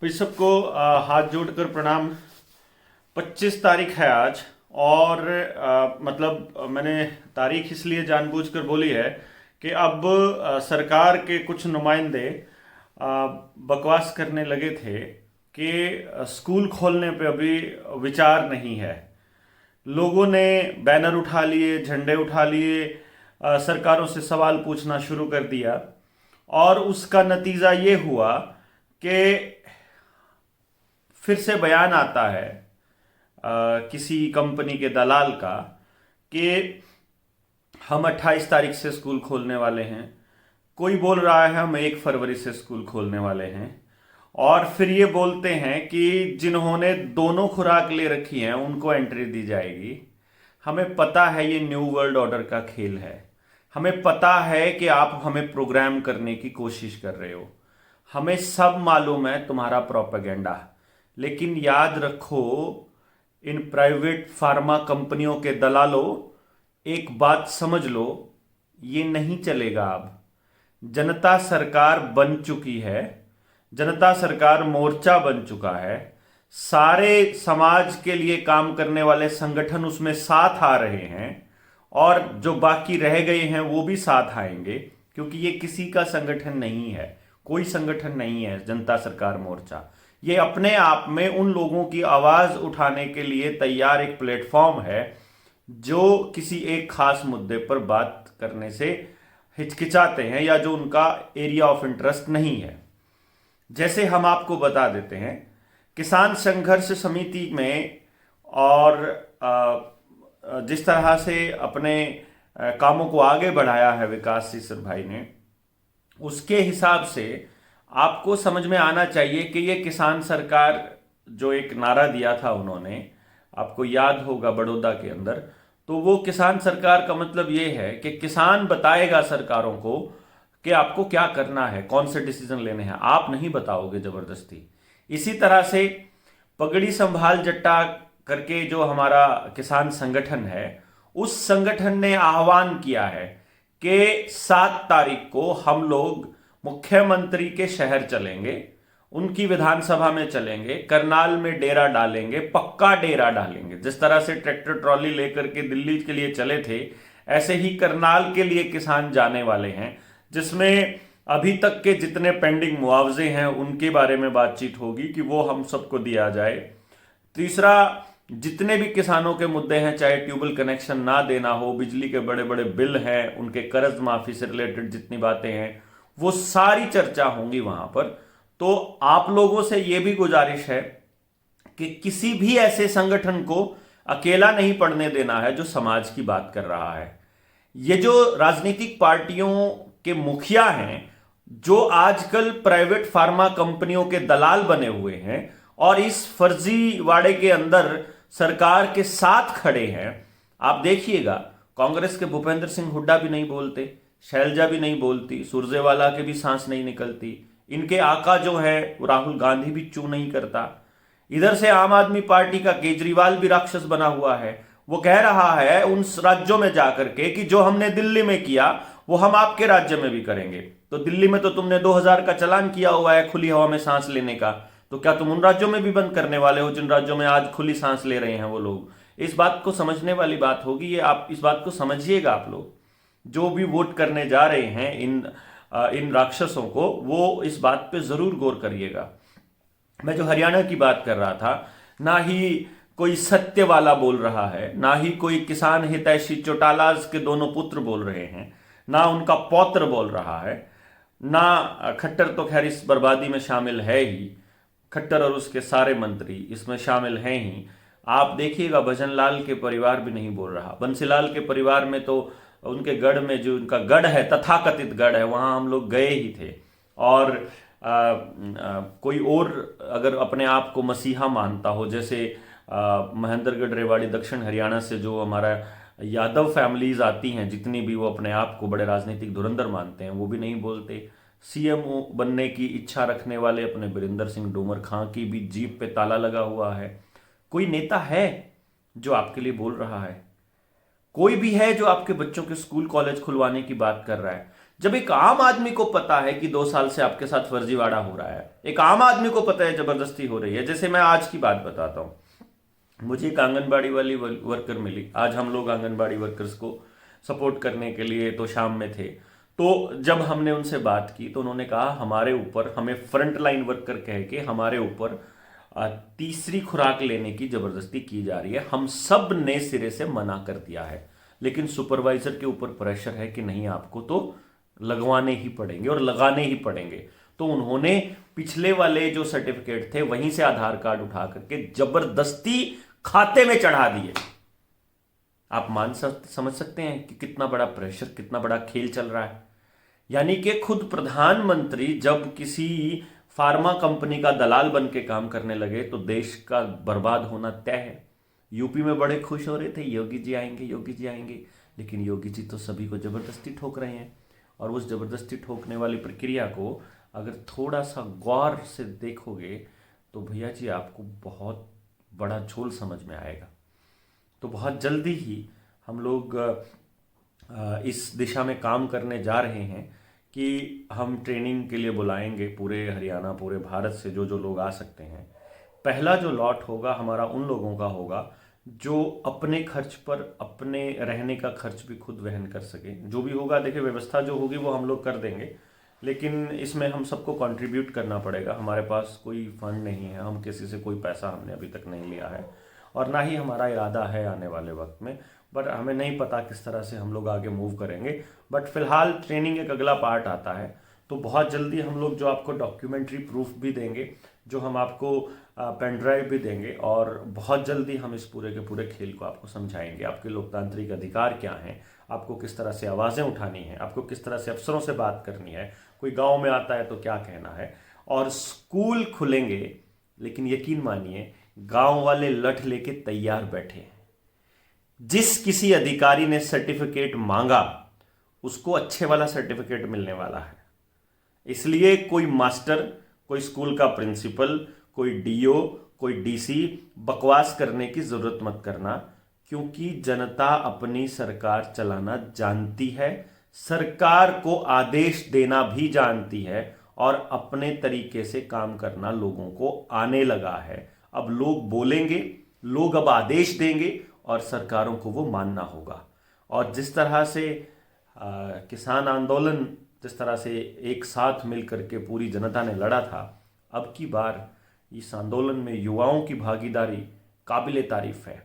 भाई सबको हाथ जोड़कर प्रणाम। 25 तारीख है आज। और मैंने तारीख इसलिए जानबूझकर बोली है कि अब सरकार के कुछ नुमाइंदे अ, बकवास करने लगे थे कि स्कूल खोलने पे अभी विचार नहीं है। लोगों ने बैनर उठा लिए, झंडे उठा लिए, सरकारों से सवाल पूछना शुरू कर दिया। और उसका नतीजा ये हुआ कि फिर से बयान आता है किसी कंपनी के दलाल का कि हम 28 तारीख से स्कूल खोलने वाले हैं। कोई बोल रहा है हम 1 फरवरी से स्कूल खोलने वाले हैं। और फिर ये बोलते हैं कि जिन्होंने दोनों खुराक ले रखी है उनको एंट्री दी जाएगी। हमें पता है ये न्यू वर्ल्ड ऑर्डर का खेल है। हमें पता है कि आप हमें प्रोग्राम करने की कोशिश कर रहे हो। हमें सब मालूम है तुम्हारा प्रोपेगेंडा। लेकिन याद रखो, इन प्राइवेट फार्मा कंपनियों के दलालों, एक बात समझ लो, ये नहीं चलेगा अब। जनता सरकार बन चुकी है। जनता सरकार मोर्चा बन चुका है। सारे समाज के लिए काम करने वाले संगठन उसमें साथ आ रहे हैं। और जो बाकी रह गए हैं वो भी साथ आएंगे, क्योंकि ये किसी का संगठन नहीं है। कोई संगठन नहीं है जनता सरकार मोर्चा। ये अपने आप में उन लोगों की आवाज उठाने के लिए तैयार एक प्लेटफॉर्म है जो किसी एक खास मुद्दे पर बात करने से हिचकिचाते हैं या जो उनका एरिया ऑफ इंटरेस्ट नहीं है। जैसे हम आपको बता देते हैं, किसान संघर्ष समिति में और जिस तरह से अपने कामों को आगे बढ़ाया है विकास सीसर भाई ने, उसके हिसाब से आपको समझ में आना चाहिए कि ये किसान सरकार जो एक नारा दिया था उन्होंने, आपको याद होगा बड़ौदा के अंदर, तो वो किसान सरकार का मतलब ये है कि किसान बताएगा सरकारों को कि आपको क्या करना है, कौन से डिसीजन लेने हैं, आप नहीं बताओगे जबरदस्ती। इसी तरह से पगड़ी संभाल जट्टा करके जो हमारा किसान संगठन है, उस संगठन ने आह्वान किया है कि 7 तारीख को हम लोग मुख्यमंत्री के शहर चलेंगे, उनकी विधानसभा में चलेंगे, करनाल में डेरा डालेंगे, पक्का डेरा डालेंगे। जिस तरह से ट्रैक्टर ट्रॉली लेकर के दिल्ली के लिए चले थे, ऐसे ही करनाल के लिए किसान जाने वाले हैं, जिसमें अभी तक के जितने पेंडिंग मुआवजे हैं उनके बारे में बातचीत होगी कि वो हम सबको दिया जाए। तीसरा, जितने भी किसानों के मुद्दे हैं, चाहे ट्यूबवेल कनेक्शन ना देना हो, बिजली के बड़े बड़े बिल हैं, उनके कर्ज माफी से रिलेटेड जितनी बातें हैं, वो सारी चर्चा होंगी वहां पर। तो आप लोगों से यह भी गुजारिश है कि किसी भी ऐसे संगठन को अकेला नहीं पड़ने देना है जो समाज की बात कर रहा है। ये जो राजनीतिक पार्टियों के मुखिया हैं, जो आजकल प्राइवेट फार्मा कंपनियों के दलाल बने हुए हैं और इस फर्जी वाड़े के अंदर सरकार के साथ खड़े हैं, आप देखिएगा, कांग्रेस के भूपेंद्र सिंह हुड्डा भी नहीं बोलते, शैलजा भी नहीं बोलती, सुरजेवाला के भी सांस नहीं निकलती, इनके आका जो है वो राहुल गांधी भी चू नहीं करता। इधर से आम आदमी पार्टी का केजरीवाल भी राक्षस बना हुआ है। वो कह रहा है उन राज्यों में जाकर के कि जो हमने दिल्ली में किया वो हम आपके राज्य में भी करेंगे। तो दिल्ली में तो तुमने 2000 का चालान किया हुआ है खुली हवा में सांस लेने का, तो क्या तुम उन राज्यों में भी बंद करने वाले हो जिन राज्यों में आज खुली सांस ले रहे हैं वो लोग? इस बात को समझने वाली बात होगी। ये आप इस बात को समझिएगा, आप लोग जो भी वोट करने जा रहे हैं इन राक्षसों को, वो इस बात पे जरूर गौर करिएगा। मैं जो हरियाणा की बात कर रहा था, ना ही कोई सत्य वाला बोल रहा है, ना ही कोई किसान हितैषी चौटालाज के दोनों पुत्र बोल रहे हैं, ना उनका पौत्र बोल रहा है, ना खट्टर तो खैर इस बर्बादी में शामिल है ही, खट्टर और उसके सारे मंत्री इसमें शामिल हैं ही। आप देखिएगा भजनलाल के परिवार भी नहीं बोल रहा। बंसीलाल के परिवार में तो उनके गढ़ में, जो उनका गढ़ है, तथाकथित गढ़ है, वहां हम लोग गए ही थे। और कोई और अगर अपने आप को मसीहा मानता हो, जैसे महेंद्रगढ़ रेवाड़ी दक्षिण हरियाणा से जो हमारा यादव फैमिलीज आती हैं, जितनी भी, वो अपने आप को बड़े राजनीतिक धुरंधर मानते हैं, वो भी नहीं बोलते। सीएम बनने की इच्छा रखने वाले अपने बीरेंद्र सिंह डोमर खां की भी जीप पे ताला लगा हुआ है। कोई नेता है जो आपके लिए बोल रहा है? कोई भी है जो आपके बच्चों के स्कूल कॉलेज खुलवाने की बात कर रहा है? जब एक आम आदमी को पता है कि 2 साल से आपके साथ फर्जीवाड़ा हो रहा है, एक आम आदमी को पता है जबरदस्ती हो रही है। जैसे मैं आज की बात बताता हूं, मुझे एक आंगनबाड़ी वाली वर्कर मिली। आज हम लोग आंगनबाड़ी वर्कर्स को सपोर्ट करने के लिए तो शाम में थे। तो जब हमने उनसे बात की तो उन्होंने कहा हमारे ऊपर, हमें फ्रंट लाइन वर्कर कह के हमारे ऊपर तीसरी खुराक लेने की जबरदस्ती की जा रही है। हम सब ने सिरे से मना कर दिया है, लेकिन सुपरवाइजर के ऊपर प्रेशर है कि नहीं, आपको तो लगवाने ही पड़ेंगे और लगाने ही पड़ेंगे। तो उन्होंने पिछले वाले जो सर्टिफिकेट थे वहीं से आधार कार्ड उठा करके जबरदस्ती खाते में चढ़ा दिए। आप समझ सकते हैं कि कितना बड़ा प्रेशर, कितना बड़ा खेल चल रहा है। यानी कि खुद प्रधानमंत्री जब किसी फार्मा कंपनी का दलाल बन के काम करने लगे तो देश का बर्बाद होना तय है। यूपी में बड़े खुश हो रहे थे, योगी जी आएंगे, योगी जी आएंगे, लेकिन योगी जी तो सभी को जबरदस्ती ठोक रहे हैं। और उस जबरदस्ती ठोकने वाली प्रक्रिया को अगर थोड़ा सा गौर से देखोगे तो भैया जी आपको बहुत बड़ा झोल समझ में आएगा। तो बहुत जल्दी ही हम लोग इस दिशा में काम करने जा रहे हैं कि हम ट्रेनिंग के लिए बुलाएंगे पूरे हरियाणा, पूरे भारत से जो जो लोग आ सकते हैं। पहला जो लॉट होगा हमारा उन लोगों का होगा जो अपने खर्च पर अपने रहने का खर्च भी खुद वहन कर सके। जो भी होगा, देखिए व्यवस्था जो होगी वो हम लोग कर देंगे, लेकिन इसमें हम सबको कंट्रीब्यूट करना पड़ेगा। हमारे पास कोई फंड नहीं है, हम किसी से कोई पैसा हमने अभी तक नहीं लिया है और ना ही हमारा इरादा है आने वाले वक्त में। बट हमें नहीं पता किस तरह से हम लोग आगे मूव करेंगे। बट फिलहाल ट्रेनिंग एक अगला पार्ट आता है, तो बहुत जल्दी हम लोग जो आपको डॉक्यूमेंट्री प्रूफ भी देंगे, जो हम आपको पेन ड्राइव भी देंगे, और बहुत जल्दी हम इस पूरे के पूरे खेल को आपको समझाएंगे। आपके लोकतांत्रिक अधिकार क्या हैं, आपको किस तरह से आवाज़ें उठानी है, आपको किस तरह से अफसरों से बात करनी है, कोई गांव में आता है तो क्या कहना है। और स्कूल खुलेंगे, लेकिन यकीन मानिए गांव वाले लठ लेके तैयार बैठे हैं। जिस किसी अधिकारी ने सर्टिफिकेट मांगा उसको अच्छे वाला सर्टिफिकेट मिलने वाला है। इसलिए कोई मास्टर, कोई स्कूल का प्रिंसिपल, कोई डीओ, कोई डीसी बकवास करने की जरूरत मत करना, क्योंकि जनता अपनी सरकार चलाना जानती है, सरकार को आदेश देना भी जानती है और अपने तरीके से काम करना लोगों को आने लगा है। अब लोग बोलेंगे, लोग अब आदेश देंगे और सरकारों को वो मानना होगा। और जिस तरह से किसान आंदोलन, जिस तरह से एक साथ मिलकर के पूरी जनता ने लड़ा था, अब की बार इस आंदोलन में युवाओं की भागीदारी काबिले तारीफ है,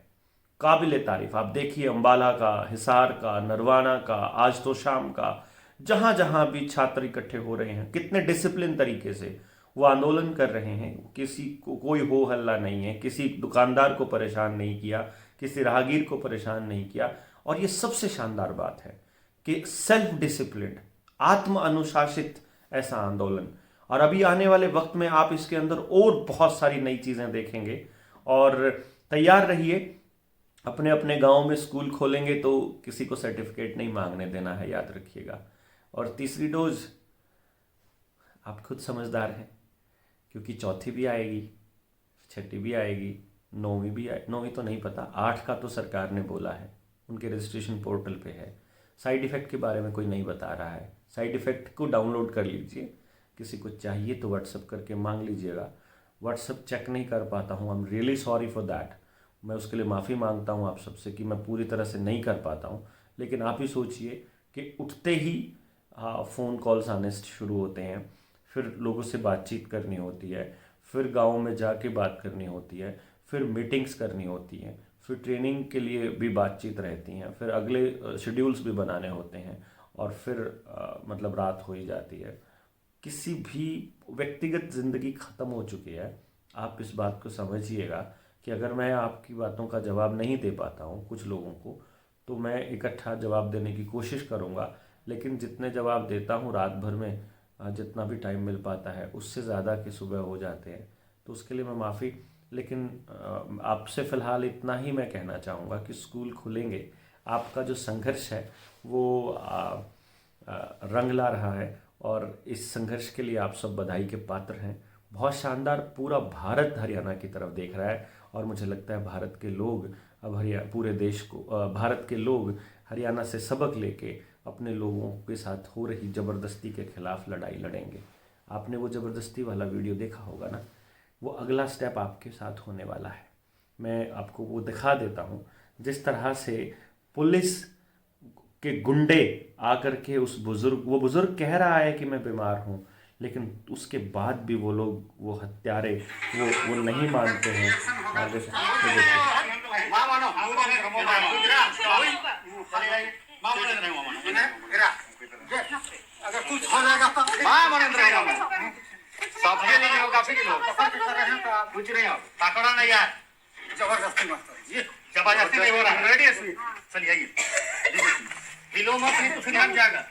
काबिले तारीफ। आप देखिए अम्बाला का, हिसार का, नरवाना का, आज तो शाम का, जहां जहां भी छात्र इकट्ठे हो रहे हैं, कितने डिसिप्लिन तरीके से वो आंदोलन कर रहे हैं। किसी को कोई हो हल्ला नहीं है, किसी दुकानदार को परेशान नहीं किया, किसी राहगीर को परेशान नहीं किया। और ये सबसे शानदार बात है कि सेल्फ डिसिप्लिन, आत्म अनुशासित ऐसा आंदोलन। और अभी आने वाले वक्त में आप इसके अंदर और बहुत सारी नई चीजें देखेंगे। और तैयार रहिए, अपने अपने गांव में स्कूल खोलेंगे तो किसी को सर्टिफिकेट नहीं मांगने देना है, याद रखिएगा। और तीसरी डोज आप खुद समझदार हैं, क्योंकि चौथी भी आएगी, छठी भी आएगी, नौवीं भी आए, नौवीं तो नहीं पता, 8 का तो सरकार ने बोला है, उनके रजिस्ट्रेशन पोर्टल पे है। साइड इफेक्ट के बारे में कोई नहीं बता रहा है, साइड इफेक्ट को डाउनलोड कर लीजिए, किसी को चाहिए तो व्हाट्सअप करके मांग लीजिएगा। व्हाट्सअप चेक नहीं कर पाता हूँ, I am really sorry for that. मैं उसके लिए माफ़ी मांगता हूँ आप सबसे कि मैं पूरी तरह से नहीं कर पाता हूँ। लेकिन आप ही सोचिए कि उठते ही फ़ोन कॉल्स आने शुरू होते हैं, फिर लोगों से बातचीत करनी होती है, फिर गाँव में जाके बात करनी होती है, फिर मीटिंग्स करनी होती हैं, फिर ट्रेनिंग के लिए भी बातचीत रहती हैं, फिर अगले शेड्यूल्स भी बनाने होते हैं, और फिर मतलब रात हो ही जाती है। किसी भी व्यक्तिगत ज़िंदगी ख़त्म हो चुकी है। आप इस बात को समझिएगा कि अगर मैं आपकी बातों का जवाब नहीं दे पाता हूँ कुछ लोगों को, तो मैं इकट्ठा जवाब देने की कोशिश करूँगा। लेकिन जितने जवाब देता हूँ रात भर में, जितना भी टाइम मिल पाता है, उससे ज़्यादा कि सुबह हो जाते हैं, तो उसके लिए मैं माफ़ी। लेकिन आपसे फ़िलहाल इतना ही मैं कहना चाहूँगा कि स्कूल खुलेंगे, आपका जो संघर्ष है वो रंग ला रहा है, और इस संघर्ष के लिए आप सब बधाई के पात्र हैं। बहुत शानदार, पूरा भारत हरियाणा की तरफ देख रहा है, और मुझे लगता है भारत के लोग अब पूरे देश को, भारत के लोग हरियाणा से सबक लेके अपने लोगों के साथ हो रही ज़बरदस्ती के खिलाफ लड़ाई लड़ेंगे। आपने वो ज़बरदस्ती वाला वीडियो देखा होगा ना, वो अगला स्टेप आपके साथ होने वाला है। मैं आपको वो दिखा देता हूँ, जिस तरह से पुलिस के गुंडे आकर के वो बुजुर्ग कह रहा है कि मैं बीमार हूँ, लेकिन उसके बाद भी वो लोग, वो हत्यारे, वो नहीं मानते हैं। और अगर कुछ हो जाएगा तो सबके लिए होगा, कुछ नहीं हो, पकड़ा नहीं है, जबरदस्ती मत करिए, जबरदस्ती नहीं हो रहा, रेडी है, चलिए आइए, हिलो मत, नहीं तो फिर लग जाएगा,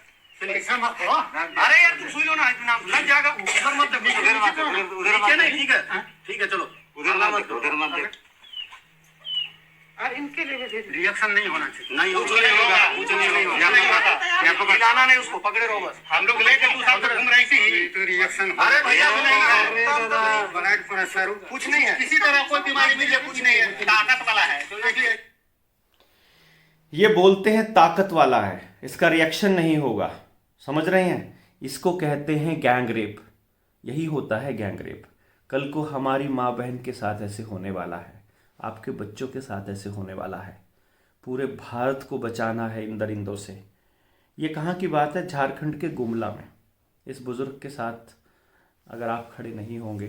ऐसा मत करो, अरे यार तू सुन लो ना, इतना लग जाएगा, उधर मत, उधर नहीं, ठीक है, चलो उधर मत, इनके लिए रिएक्शन नहीं होना चाहिए, नहीं होगा, कुछ नहीं होगा, हिलाना नहीं उसको, पकड़े रहो बस, हम लोग लेकर तू साथ घूम रही थी तो रिएक्शन, अरे भैया ब्लड प्रेशर कुछ नहीं है, किसी तरह कोई बीमारी नहीं है, कुछ नहीं है, ताकत वाला है। तो देखिए, ये बोलते हैं ताकत वाला है, इसका रिएक्शन नहीं होगा, समझ रहे हैं? इसको कहते हैं गैंग रेप। यही होता है गैंग रेप। कल को हमारी माँ बहन के साथ ऐसे होने वाला है, आपके बच्चों के साथ ऐसे होने वाला है। पूरे भारत को बचाना है इन दरिंदों से। ये कहाँ की बात है? झारखंड के गुमला में। इस बुज़ुर्ग के साथ अगर आप खड़े नहीं होंगे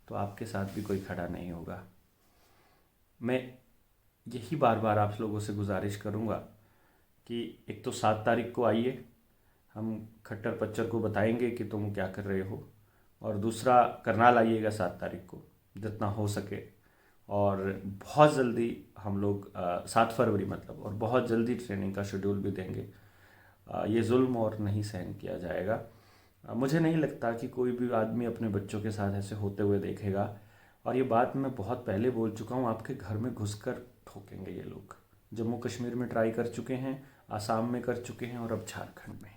तो आपके साथ भी कोई खड़ा नहीं होगा। मैं यही बार बार आप लोगों से गुजारिश करूँगा कि एक तो 7 तारीख को आइए, हम खट्टर पच्चर को बताएंगे कि तुम क्या कर रहे हो, और दूसरा करनाल आइएगा 7 तारीख को जितना हो सके। और बहुत जल्दी हम लोग 7 फरवरी मतलब, और बहुत जल्दी ट्रेनिंग का शेड्यूल भी देंगे। ये जुल्म और नहीं सहन किया जाएगा। मुझे नहीं लगता कि कोई भी आदमी अपने बच्चों के साथ ऐसे होते हुए देखेगा। और ये बात मैं बहुत पहले बोल चुका हूँ, आपके घर में घुसकर ठोकेंगे ये लोग। जम्मू कश्मीर में ट्राई कर चुके हैं, आसाम में कर चुके हैं, और अब झारखंड में।